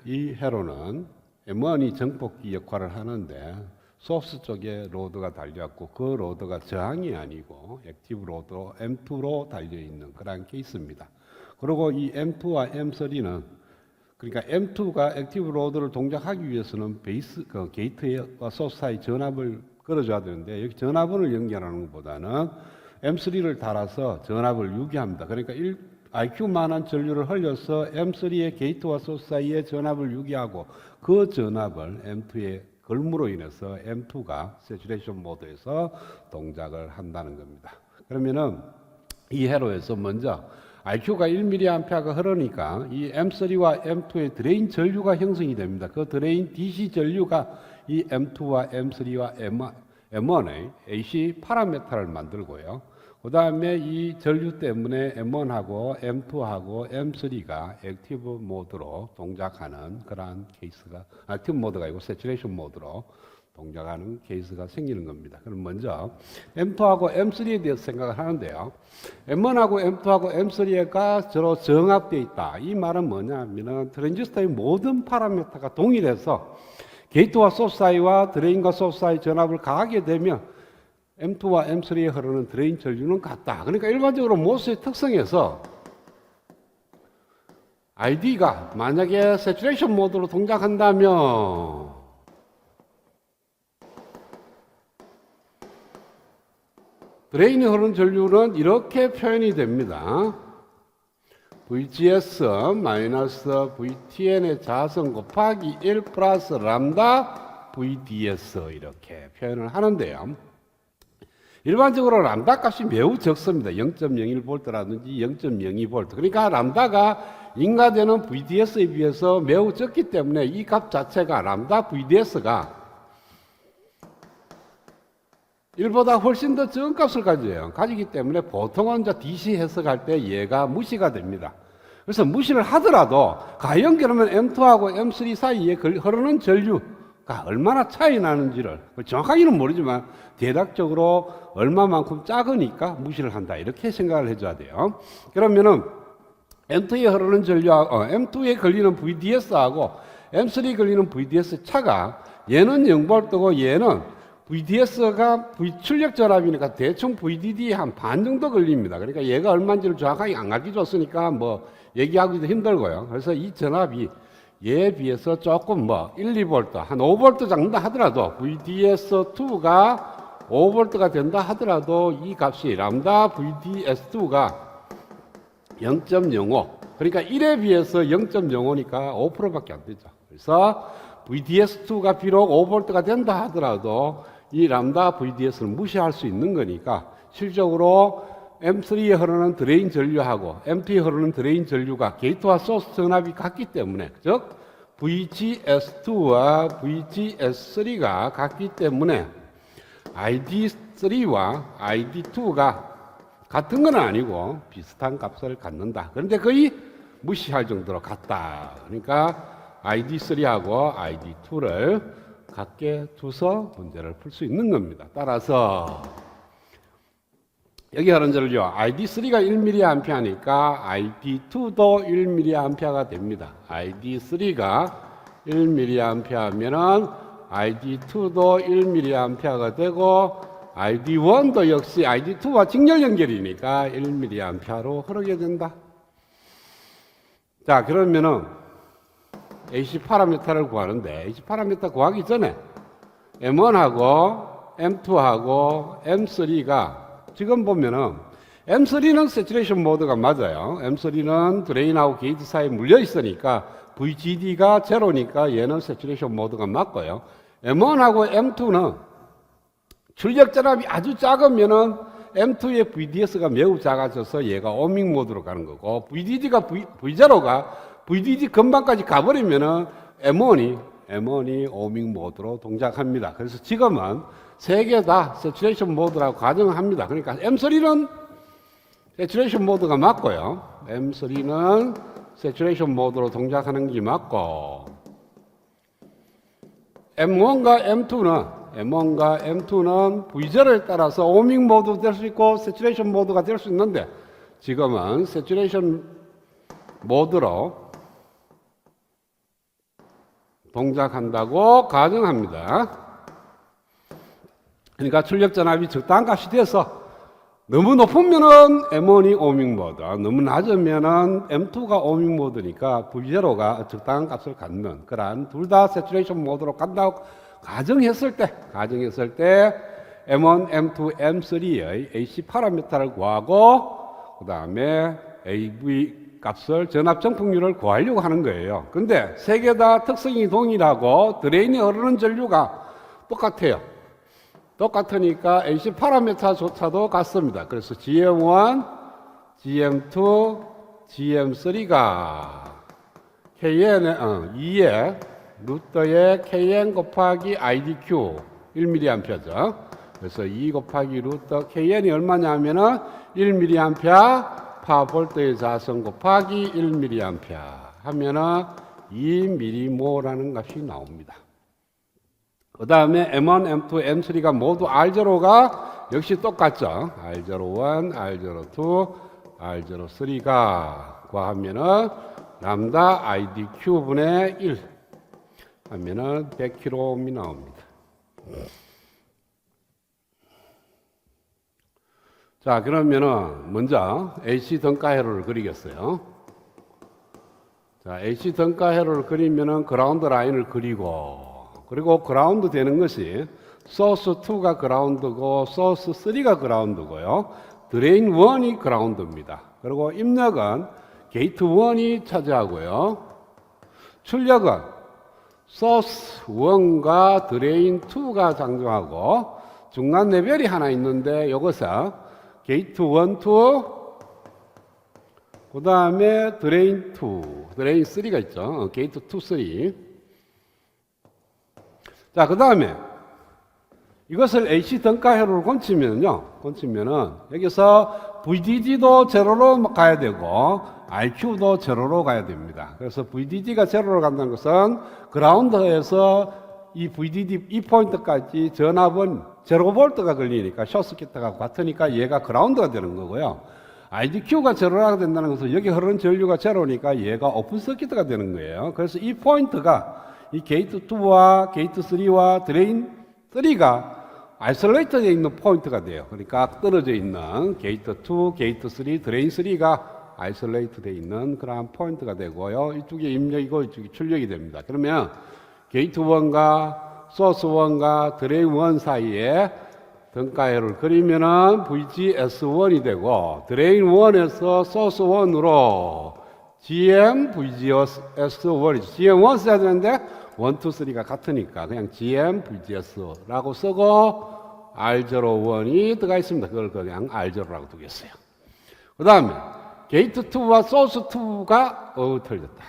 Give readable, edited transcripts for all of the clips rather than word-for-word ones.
이 회로는 M1이 정폭기 역할을 하는데 소스 쪽에 로드가 달려있고 그 로드가 저항이 아니고 액티브 로드 M2로 달려있는 그런 케이스입니다. 그리고 이 M2와 M3는 그러니까 M2가 액티브 로드를 동작하기 위해서는 베이스 게이트와 소스 사이 전압을 걸어줘야 되는데 여기 전압원을 연결하는 것보다는 M3를 달아서 전압을 유기합니다. 그러니까 IQ만한 전류를 흘려서 M3의 게이트와 소스 사이에 전압을 유기하고 그 전압을 M2에 걸므로 인해서 M2가 세츄레이션 모드에서 동작을 한다는 겁니다. 그러면은 이 회로에서 먼저 IQ가 1mA가 흐르니까 이 M3와 M2의 드레인 전류가 형성이 됩니다. 그 드레인 DC 전류가 이 M2와 M3와 M1의 AC 파라메타를 만들고요. 그 다음에 이 전류 때문에 M1하고 M2하고 M3가 액티브 모드로 동작하는 그러한 케이스가, 액티브 모드가 아니고 세츄레이션 모드로 동작하는 케이스가 생기는 겁니다. 그럼 먼저 M2하고 M3에 대해서 생각을 하는데요. M1하고 M2하고 M3가 서로 정합되어 있다. 이 말은 뭐냐면 트랜지스터의 모든 파라미터가 동일해서 게이트와 소스 사이와 드레인과 소스 사이 전압을 가하게 되면 M2와 M3에 흐르는 드레인 전류는 같다. 그러니까 일반적으로 모스의 특성에서 ID가 만약에 세츄레이션 모드로 동작한다면 드레인에 흐르는 전류는 이렇게 표현이 됩니다. VGS 마이너스 VTN의 자성 곱하기 1 플러스 람다 VDS 이렇게 표현을 하는데요. 일반적으로 람다 값이 매우 적습니다. 0.01V라든지 0.02V. 그러니까 람다가 인가되는 VDS에 비해서 매우 적기 때문에 이 값 자체가 람다 VDS가 1보다 훨씬 더 적은 값을 가지기 때문에 보통은 DC 해석할 때 얘가 무시가 됩니다. 그래서 무시를 하더라도 과연 그러면 M2하고 M3 사이에 흐르는 전류가 얼마나 차이 나는지를 정확하게는 모르지만 대략적으로 얼마만큼 작으니까 무시를 한다. 이렇게 생각을 해줘야 돼요. 그러면은 M2에 흐르는 전류하고 M2에 걸리는 VDS하고 M3에 걸리는 VDS 차가 얘는 0V고 얘는 VDS가 출력 전압이니까 대충 VDD에 한 반 정도 걸립니다. 그러니까 얘가 얼마인지를 정확하게 안 가르쳐줬으니까 뭐 얘기하기도 힘들고요. 그래서 이 전압이 얘에 비해서 조금 1, 2V, 한 5V 정도 하더라도 VDS2가 5V가 된다 하더라도 이 값이 람다 VDS2가 0.05 그러니까 1에 비해서 0.05니까 5%밖에 안 되죠. 그래서 VDS2가 비록 5V가 된다 하더라도 이 람다 VDS를 무시할 수 있는 거니까 실적으로 M3에 흐르는 드레인 전류하고 M2에 흐르는 드레인 전류가 게이트와 소스 전압이 같기 때문에 즉 VGS2와 VGS3가 같기 때문에 ID3와 ID2가 같은 건 아니고 비슷한 값을 갖는다. 그런데 거의 무시할 정도로 같다. 그러니까 ID3하고 ID2를 같게 두서 문제를 풀 수 있는 겁니다. 따라서 여기 흐르는 전류 ID3가 1mA니까 ID2도 1mA가 됩니다. ID3가 1mA면은 ID2도 1mA가 되고 ID1도 역시 ID2와 직렬 연결이니까 1mA로 흐르게 된다. 자, 그러면은 AC 파라미터를 구하는데 AC 파라미터 구하기 전에 M1하고 M2하고 M3가 지금 보면은 M3는 세츄레이션 모드가 맞아요. M3는 드레인하고 게이트 사이에 물려 있으니까 VGD가 제로니까 얘는 세츄레이션 모드가 맞고요. M1하고 M2는 출력 전압이 아주 작으면은 M2의 VDS가 매우 작아져서 얘가 오밍 모드로 가는 거고 VDD가 V0가 VDD 근방까지 가버리면은 M1이 오밍 모드로 동작합니다. 그래서 지금은 세 개 다 세츄레이션 모드라고 가정합니다. 그러니까 M3는 세츄레이션 모드가 맞고요. M3는 세츄레이션 모드로 동작하는 게 맞고 M1과 M2는 V0에 따라서 오밍 모드 될 수 있고 세츄레이션 모드가 될 수 있는데 지금은 세츄레이션 모드로 동작한다고 가정합니다. 그러니까 출력 전압이 적당한 값이 돼서 너무 높으면은 M1이 오밍 모드, 너무 낮으면은 M2가 오밍 모드니까 V0가 적당한 값을 갖는 그러한 둘 다 세츄레이션 모드로 간다고 가정했을 때 M1, M2, M3의 AC 파라미터를 구하고 그 다음에 AV 값을 전압 정폭률을 구하려고 하는 거예요. 근데 세 개 다 특성이 동일하고 드레인이 흐르는 전류가 똑같아요. 똑같으니까 AC 파라미터조차도 같습니다. 그래서 GM1, GM2, GM3가 KN, 2에 루터의 KN 곱하기 IDQ 1mA죠. 그래서 2 곱하기 루터 KN이 얼마냐면은 1mA 파볼트의 자성 곱하기 1mA 하면은 2mm몰라는 값이 나옵니다. 그 다음에 M1, M2, M3가 모두 R0가 역시 똑같죠. R01, R02, R03가 구하면은 람다 IDQ분의 1 하면은 100kΩ이 나옵니다. 자, 그러면은 먼저 AC 등가 회로를 그리겠어요. 자, AC 등가 회로를 그리면은 그라운드 라인을 그리고 그라운드 되는 것이 소스 2가 그라운드고 소스 3가 그라운드고요. 드레인 1이 그라운드입니다. 그리고 입력은 게이트 1이 차지하고요. 출력은 소스 1과 드레인 2가 장중하고 중간 레벨이 하나 있는데 이것은 게이트 1, 2, 그 다음에 드레인 2, 드레인 3가 있죠. 게이트 2, 3. 자, 그 다음에 이것을 AC 등가 회로를 곤치면은 여기서 VDD도 제로로 가야 되고 RQ도 제로로 가야 됩니다. 그래서 VDD가 제로로 간다는 것은 그라운드에서 이 VDD 이 포인트까지 전압은 0볼트가 걸리니까 숏서킷하고 같으니까 얘가 그라운드가 되는 거고요. IDQ가 제로가 된다는 것은 여기 흐르는 전류가 제로니까 얘가 오픈서킷가 되는 거예요. 그래서 이 포인트가 이 게이트 2와 게이트 3와 드레인 3가 아이솔레이트되어 있는 포인트가 돼요. 그러니까 떨어져 있는 게이트 2, 게이트 3, 드레인 3가 아이솔레이트되어 있는 그러한 포인트가 되고요. 이쪽이 입력이고 이쪽이 출력이 됩니다. 그러면 게이트 1과 소스 1과 드레인 1 사이에 등가회로를 그리면은 VGS1이 되고 드레인 1에서 소스 1으로 GM VGS1이죠. GM1 써야 되는데 1, 2, 3가 같으니까 그냥 GM VGS라고 쓰고 R01이 들어가 있습니다. 그걸 그냥 R0라고 두겠어요. 그 다음에 게이트 2와 소스 2가 틀렸다.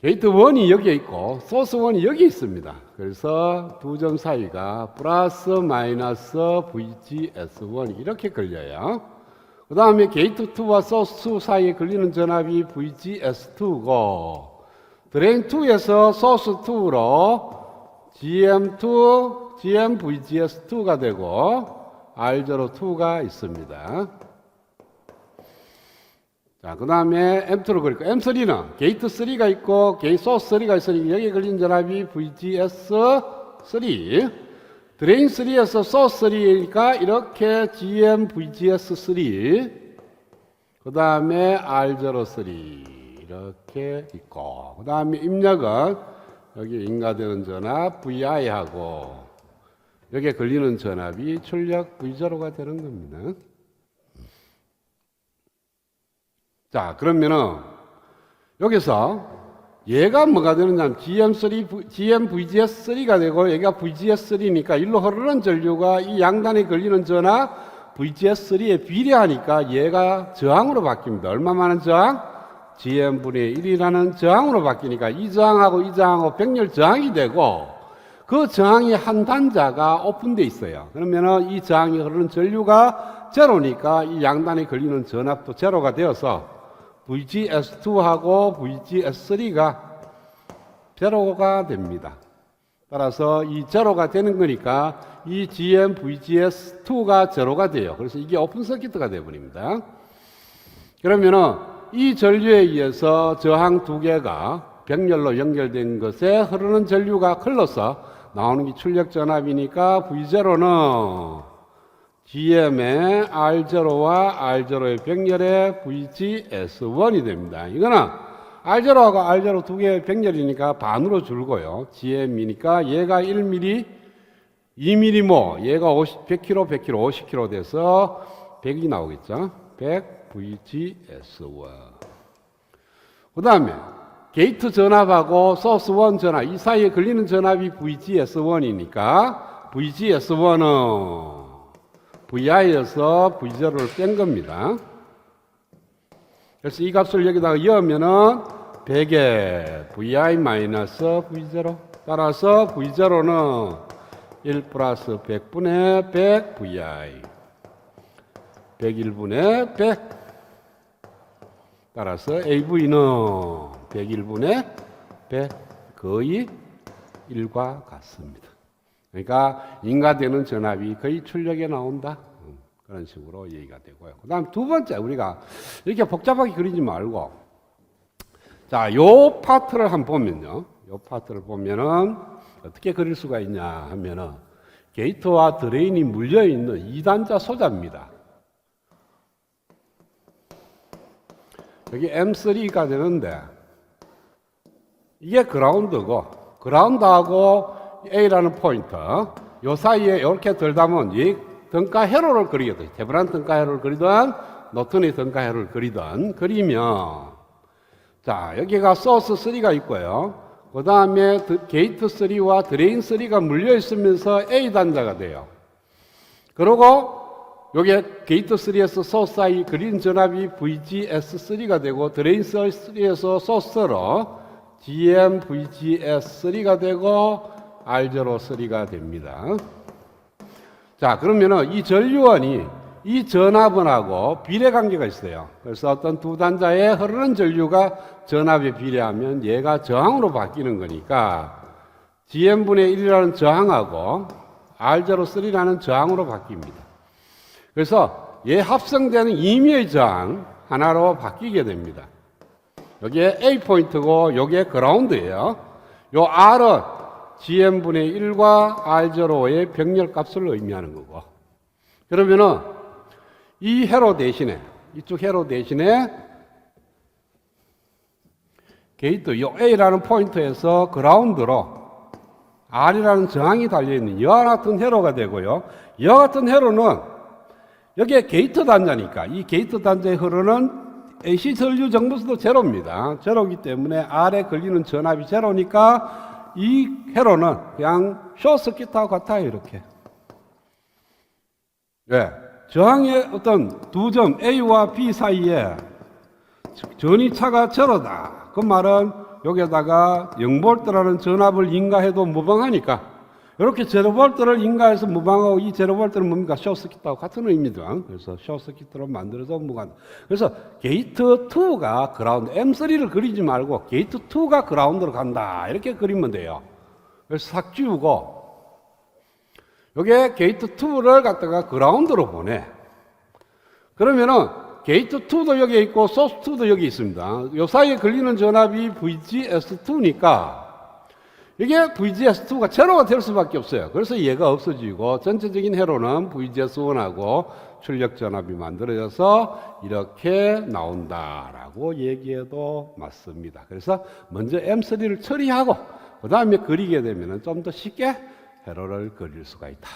게이트 1이 여기에 있고 소스 1이 여기 있습니다. 그래서 두 점 사이가 플러스 마이너스 VGS1 이렇게 걸려요. 그 다음에 게이트 2와 소스 2 사이에 걸리는 전압이 VGS2고 드레인 2에서 소스 2로 GM2, GMVGS2가 되고 R02가 있습니다. 자, 그 다음에 M2를 그리고 M3는 게이트 3가 있고 소스 3가 있으니까 여기에 걸린 전압이 VGS3 드레인 3에서 소스 3니까 이렇게 GMVGS3 그 다음에 R03 이렇게 있고 그 다음에 입력은 여기 인가되는 전압 VI하고 여기에 걸리는 전압이 출력 V0가 되는 겁니다. 자, 그러면은 여기서 얘가 뭐가 되느냐 GMVGS3가 되고 얘가 VGS3니까 일로 흐르는 전류가 이 양단에 걸리는 전압 VGS3에 비례하니까 얘가 저항으로 바뀝니다. 얼마만한 저항? GM분의 1이라는 저항으로 바뀌니까 이 저항하고 병렬 저항이 되고 그 저항이 한 단자가 오픈되어 있어요. 그러면은 이 저항이 흐르는 전류가 제로니까 이 양단에 걸리는 전압도 제로가 되어서 VGS2하고 VGS3가 제로가 됩니다. 따라서 이 제로가 되는 거니까 이 GM VGS2가 제로가 돼요. 그래서 이게 오픈 서킷가 되어버립니다. 그러면은 이 전류에 의해서 저항 두 개가 병렬로 연결된 것에 흐르는 전류가 흘러서 나오는 게 출력 전압이니까 V0는 GM의 R0와 R0의 병렬의 VGS1이 됩니다. 이거는 R0하고 R0 두 개의 병렬이니까 반으로 줄고요. GM이니까 얘가 1mm, 2mm모, 얘가 100kg, 100kg, 50kg 돼서 100이 나오겠죠. 100 VGS1. 그 다음에 게이트 전압하고 소스 1 전압, 이 사이에 걸리는 전압이 VGS1이니까 VGS1은 VI에서 V0를 뺀 겁니다. 그래서 이 값을 여기다가 넣으면은 100에 VI-V0 따라서 V0는 1 플러스 100분의 100 VI 101분의 100 따라서 AV는 101분의 100 거의 1과 같습니다. 그러니까 인가되는 전압이 거의 출력에 나온다. 그런 식으로 얘기가 되고요. 그 다음 두 번째, 우리가 이렇게 복잡하게 그리지 말고, 자, 요 파트를 한번 보면요. 요 파트를 보면은 어떻게 그릴 수가 있냐 하면은 게이트와 드레인이 물려있는 2단자 소자입니다. 여기 M3가 되는데, 이게 그라운드고, 그라운드하고 A라는 포인트, 요 사이에 이렇게 들다면 이 등가 회로를 그리게 돼. 테브란 등가 회로를 그리든 노튼의 등가 회로를 그리든 그리면, 자, 여기가 소스 3가 있고요. 그 다음에 게이트 3와 드레인 3가 물려 있으면서 A 단자가 돼요. 그리고 요게 게이트 3에서 소스 사이 그린 전압이 VGS3가 되고, 드레인 3에서 소스로 GM VGS3가 되고 R03가 됩니다. 자, 그러면은 이 전류원이 이 전압원하고 비례관계가 있어요. 그래서 어떤 두 단자에 흐르는 전류가 전압에 비례하면 얘가 저항으로 바뀌는 거니까 GM분의 1이라는 저항하고 R03라는 저항으로 바뀝니다. 그래서 얘 합성되는 임의의 저항 하나로 바뀌게 됩니다. 여기에 A 포인트고 요게 그라운드예요. 요 R은 GM분의 1과 R05의 병렬 값을 의미하는 거고. 그러면은 이 회로 대신에, 이쪽 회로 대신에 게이트 요 A라는 포인트에서 그라운드로 R이라는 저항이 달려있는 이와 같은 회로가 되고요. 이와 같은 회로는 여기에 게이트 단자니까 이 게이트 단자에 흐르는 AC 전류 정도수도 제로입니다. 제로이기 때문에 R에 걸리는 전압이 제로니까 이 회로는 그냥 숏서킷하고 같아요. 이렇게. 네. 저항의 어떤 두 점 A와 B 사이에 전이차가 제로다. 그 말은 여기에다가 0볼트라는 전압을 인가해도 무방하니까 이렇게 제로볼트를 인가해서 무방하고 이 제로볼트는 뭡니까? 숏서킷하고 같은 의미입니다. 그래서 숏서킷으로 만들어서 무방. 그래서 게이트 2가 그라운드, M3를 그리지 말고 게이트 2가 그라운드로 간다. 이렇게 그리면 돼요. 그래서 싹 지우고 요게 게이트 2를 갖다가 그라운드로 보내. 그러면은 게이트 2도 여기에 있고 소스 2도 여기 있습니다. 요 사이에 걸리는 전압이 VGS2니까 이게 VGS2가 제로가 될 수밖에 없어요. 그래서 얘가 없어지고 전체적인 회로는 VGS1하고 출력 전압이 만들어져서 이렇게 나온다라고 얘기해도 맞습니다. 그래서 먼저 M3를 처리하고 그 다음에 그리게 되면 좀 더 쉽게 회로를 그릴 수가 있다.